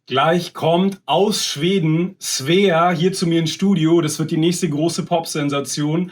Gleich kommt aus Schweden SVEA hier zu mir ins Studio. Das wird die nächste große Pop-Sensation.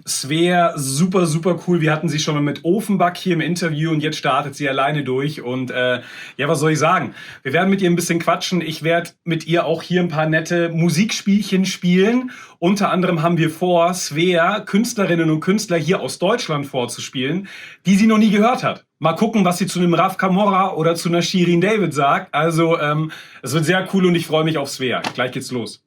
SVEA, super, super cool. Wir hatten sie schon mal mit Offenbach hier im Interview und jetzt startet sie alleine durch. Und ja, was soll ich sagen? Wir werden mit ihr ein bisschen quatschen. Ich werde mit ihr auch hier ein paar nette Musikspielchen spielen. Unter anderem haben wir vor, SVEA, Künstlerinnen und Künstler hier aus Deutschland vorzuspielen, die sie noch nie gehört hat. Mal gucken, was sie zu einem Raf Camorra oder zu einer Shirin David sagt. Also, es wird sehr cool und ich freue mich auf SVEA. Gleich geht's los.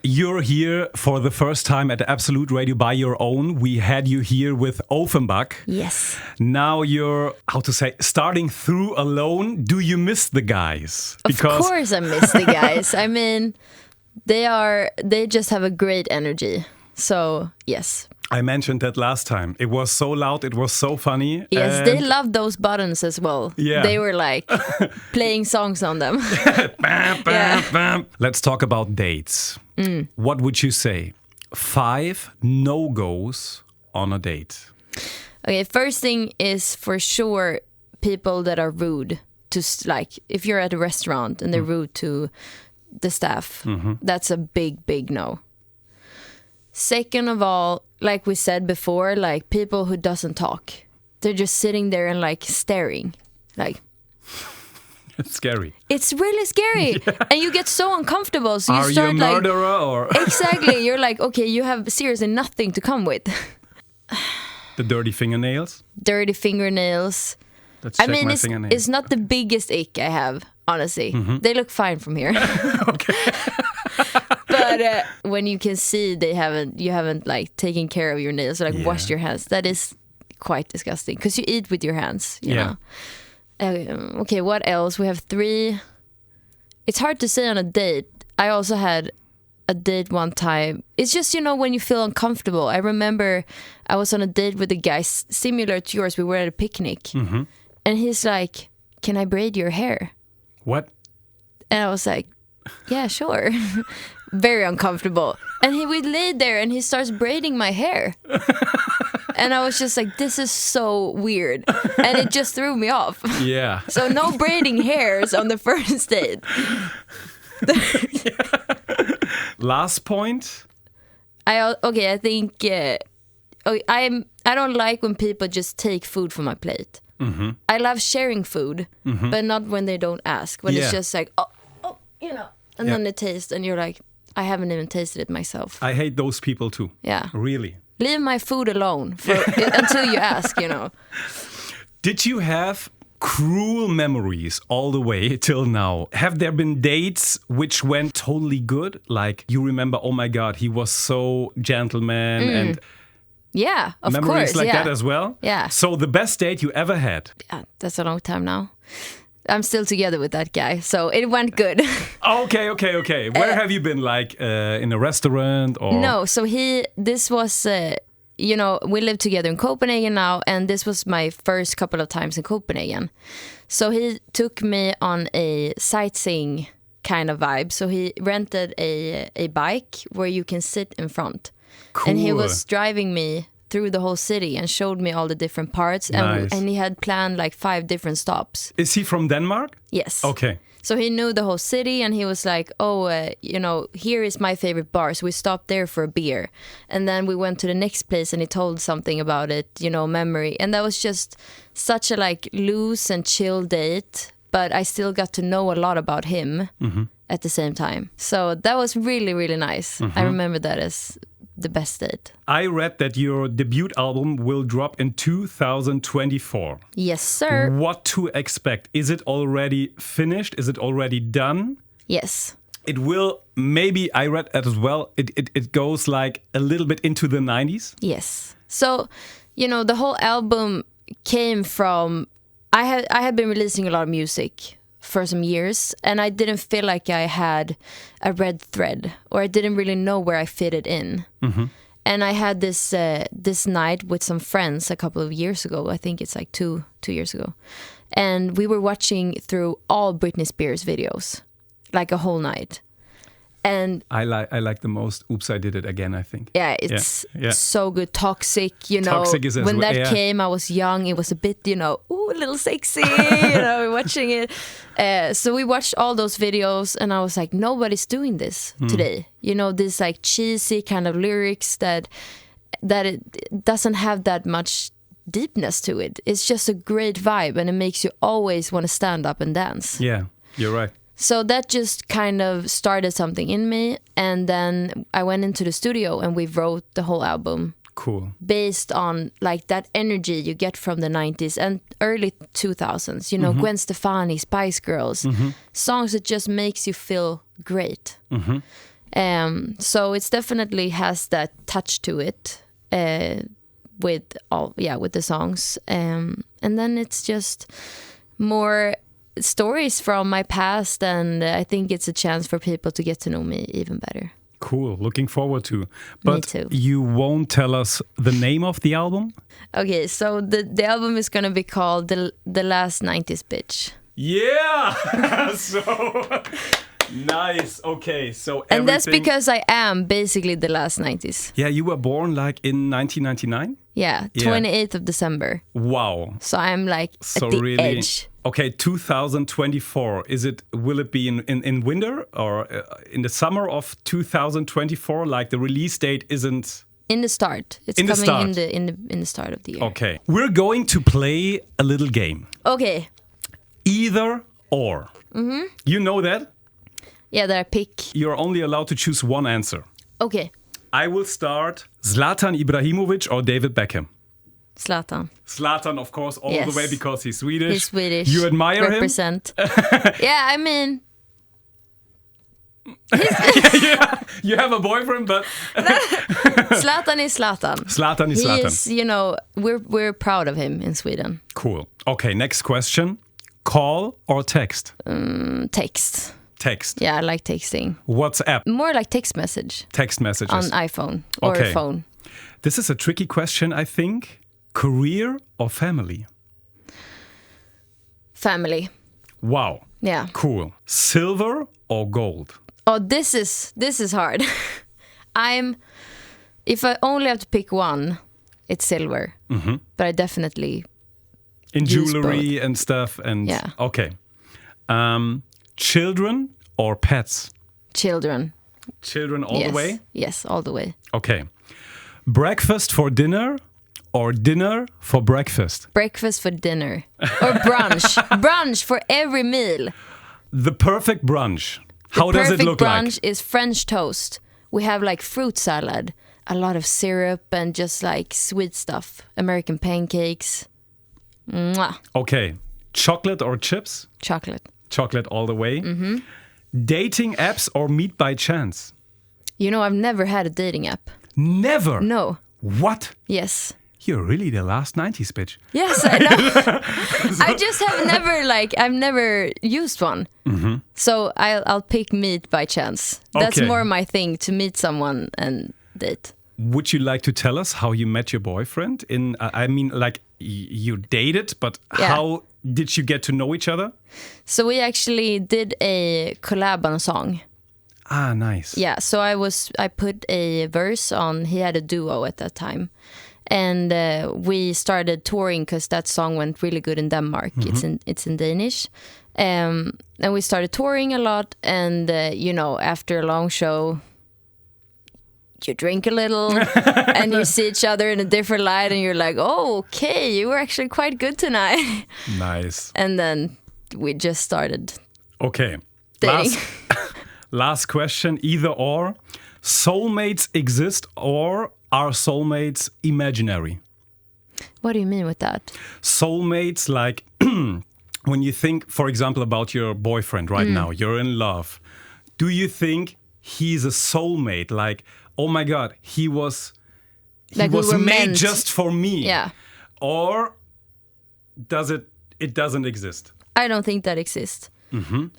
You're here for the first time at Absolute Radio by your own. We had you here with Offenbach. Yes. Now you're, how to say, starting through alone. Do you miss the guys? Of course I miss the guys. I mean, they just have a great energy. So, yes. I mentioned that last time. It was so loud, it was so funny. Yes, they loved those buttons as well. Yeah. They were like playing songs on them. Bam, bam, bam. Let's talk about dates. What would you say? 5 no-goes on a date. Okay, first thing is for sure people that are rude to, like, if you're at a restaurant and they're rude to the staff, that's a big, big no. Second of all, like we said before, like people who doesn't talk, they're just sitting there and like staring, like it's scary. It's really scary, and you get so uncomfortable. So you start you a murderer or exactly? You're like, okay, you have seriously nothing to come with. The dirty fingernails. Dirty fingernails. Let's check my fingernails. It's not the biggest ick I have, honestly. They look fine from here. Okay. But when you can see you haven't like taken care of your nails, or like washed your hands, that is quite disgusting. Because you eat with your hands, you know. Okay, what else? We have 3. It's hard to say on a date. I also had a date one time. It's just, you know, when you feel uncomfortable. I remember I was on a date with a guy similar to yours. We were at a picnic. And he's like, "Can I braid your hair?" What? And I was like, yeah, sure. Very uncomfortable. And we laid there and he starts braiding my hair. And I was just like, this is so weird. And it just threw me off. Yeah. So no braiding hairs on the first date. Last point. I think I don't like when people just take food from my plate. I love sharing food, but not when they don't ask. When it's just like, oh, you know, and then they taste, and you're like, I haven't even tasted it myself. I hate those people too. Yeah. Really. Leave my food alone until you ask, you know. Did you have cruel memories all the way till now? Have there been dates which went totally good? Like you remember, oh my God, he was so gentleman and... Yeah, of course. Memories like that as well? Yeah. So the best date you ever had? Yeah, that's a long time now. I'm still together with that guy, so it went good. Okay. Where have you been? Like in a restaurant or? No, so this was, you know, we live together in Copenhagen now, and this was my first couple of times in Copenhagen. So he took me on a sightseeing kind of vibe. So he rented a bike where you can sit in front. Cool. And he was driving me through the whole city and showed me all the different parts. Nice. And he had planned like 5 different stops. Is he from Denmark? Yes. Okay. So he knew the whole city, and he was like, you know, here is my favorite bar. So we stopped there for a beer. And then we went to the next place, and he told something about it, you know, memory. And that was just such a like loose and chill date. But I still got to know a lot about him at the same time. So that was really, really nice. I remember that as the best date. I read that your debut album will drop in 2024. Yes, sir. What to expect? Is it already finished? Is it already done? Yes. It will, maybe I read that as well, it goes like a little bit into the 90s? Yes. So, you know, the whole album came from, I had been releasing a lot of music for some years, and I didn't feel like I had a red thread, or I didn't really know where I fitted in. And I had this night with some friends a couple of years ago. I think it's like two years ago. And we were watching through all Britney Spears videos, like a whole night. And I like the most Oops, I Did It Again, I think. yeah, it's so good. Toxic, Toxic is as when well, that came, I was young. It was a bit, a little sexy, watching it. So we watched all those videos and I was like, nobody's doing this today. This like cheesy kind of lyrics that it doesn't have that much deepness to it. It's just a great vibe and it makes you always want to stand up and dance. Yeah, you're right. So that just kind of started something in me, and then I went into the studio and we wrote the whole album. Cool. Based on like that energy you get from the 90s and early 2000s, Gwen Stefani, Spice Girls, songs that just makes you feel great. So it's definitely has that touch to it with the songs, and then it's just more stories from my past, and I think it's a chance for people to get to know me even better. Cool. Looking forward to. But me too. You won't tell us the name of the album? Okay, so the album is gonna be called The Last 90s Bitch. Yeah! So nice. Okay, so and that's because I am basically the last 90s. Yeah, you were born like in 1999? Yeah, 28th of December. Wow. So I'm like at the edge. Okay, 2024. Will it be in winter or in the summer of 2024? Like the release date isn't in the start. It's in coming the in the start of the year. Okay. We're going to play a little game. Okay. Either or. You know that? Yeah, that I pick. You're only allowed to choose one answer. Okay. I will start. Zlatan Ibrahimovic or David Beckham? Zlatan. Zlatan, of course, all the way because he's Swedish. He's Swedish. You admire Represent. him? Yeah, I mean... You have a boyfriend, but... Zlatan is Zlatan. Zlatan is Zlatan. He is, we're proud of him in Sweden. Cool. Okay, next question. Call or text? Text. Text. Yeah, I like texting. WhatsApp? More like text message. Text messages. On iPhone or phone. This is a tricky question, I think. Career or family? Family. Wow. Yeah. Cool. Silver or gold? Oh, this is hard. If I only have to pick one, it's silver. But I definitely in use jewelry both. And stuff and yeah. Okay. Children or pets? Children. Children all the way? Yes, all the way. Okay. Breakfast for dinner or dinner for breakfast? Breakfast for dinner. Or brunch. Brunch for every meal. The perfect brunch. How does it look like? The perfect brunch is French toast. We have like fruit salad, a lot of syrup and just like sweet stuff. American pancakes. Mwah. Okay. Chocolate or chips? Chocolate. Chocolate all the way. Dating apps or meet by chance? I've never had a dating app. Never? No. What? Yes. You're really the last 90s bitch. Yes, I know. I just have I've never used one. So I'll pick meet by chance. That's more my thing, to meet someone and date. Would you like to tell us how you met your boyfriend? You dated, but how did you get to know each other? So we actually did a collab on a song. Ah, nice. Yeah, so I put a verse on, he had a duo at that time. And we started touring because that song went really good in Denmark. It's in Danish. And we started touring a lot. And, after a long show, you drink a little and you see each other in a different light and you're like, oh, okay, you were actually quite good tonight. Nice. And then we just started dating. Last question, either or. Soulmates exist or are soulmates imaginary? What do you mean with that? Soulmates, like when you think, for example, about your boyfriend right now, you're in love. Do you think he's a soulmate? Like, oh my God, he was made meant just for me. Yeah. Or it doesn't exist? I don't think that exists.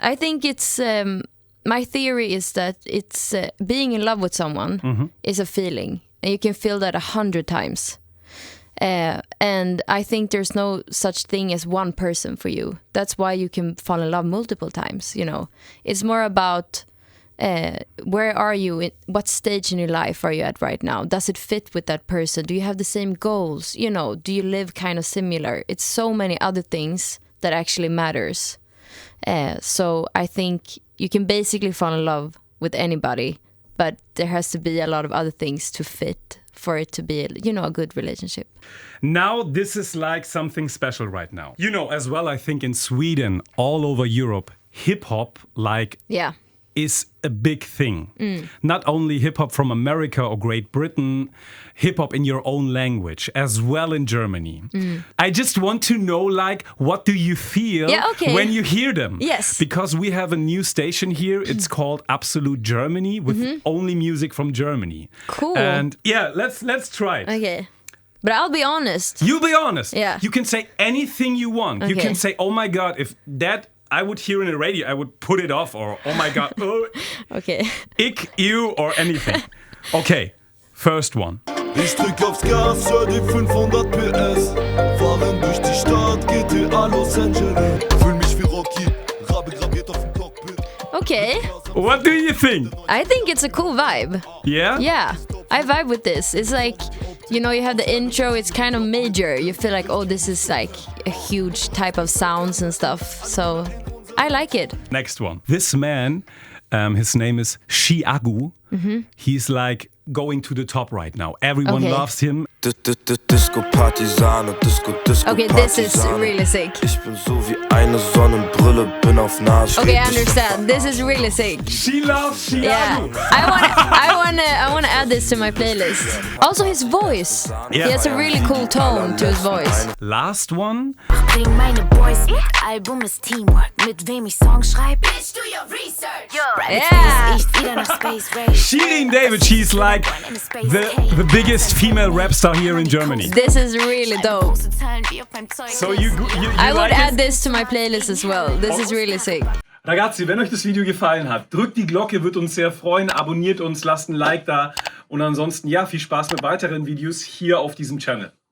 I think it's my theory is that it's being in love with someone is a feeling, and you can feel that 100 times. And I think there's no such thing as one person for you. That's why you can fall in love multiple times. It's more about where are you? What stage in your life are you at right now? Does it fit with that person? Do you have the same goals? You know, do you live kind of similar? It's so many other things that actually matters. So I think you can basically fall in love with anybody, but there has to be a lot of other things to fit for it to be, you know, a good relationship. Now, this is like something special right now. You know, as well, I think in Sweden, all over Europe, hip-hop, like... Yeah. is a big thing. Not only hip-hop from America or Great Britain, hip-hop in your own language, as well in Germany. I just want to know, like, what do you feel when you hear them? Yes. Because we have a new station here. It's called Absolute Germany, with only music from Germany. Cool. And yeah, let's try it. Okay. But I'll be honest. You be honest. Yeah. You can say anything you want. You Okay. can say, oh my God, if that... I would hear in the radio, I would put it off, or oh my God, oh, Okay. ich, you, or anything. Okay, first one. Ich drück aufs Gas, hör die 500 PS. Fahren durch die Stadt, GTA Los Angeles. Fühl mich wie Rocky, Rabe graviert auf dem Cockpit. Okay. What do you think? I think it's a cool vibe. Yeah? Yeah. I vibe with this. It's like, you know, you have the intro, it's kind of major. You feel like, oh, this is like a huge type of sounds and stuff. So I like it. Next one. This man, his name is Shiagu. He's like going to the top right now. Everyone loves him. Disco Partisan, Disco Okay, this is really sick. Ich bin so wie eine Sonnenbrille, bin auf Nase. Okay, I understand. This is really sick. She loves Shiagu. Yeah, I wanna add this to my playlist. Also, his voice. Yeah. He has a really cool tone to his voice. Last one. Bring meine Boys mit, Album ist Teamwork. Mit wem ich Songs schreib, bitch, do your research. Yeah. Ich wieder nach Space Race. Shirin David, she's like the biggest female rap star here in Germany. This is really dope. So you I would like add it? this to my playlist as well. This is really sick. Ragazzi, wenn euch das Video gefallen hat, drückt die Glocke, wird uns sehr freuen, abonniert uns, lasst ein Like da und ansonsten, ja, viel Spaß mit weiteren Videos hier auf diesem Channel.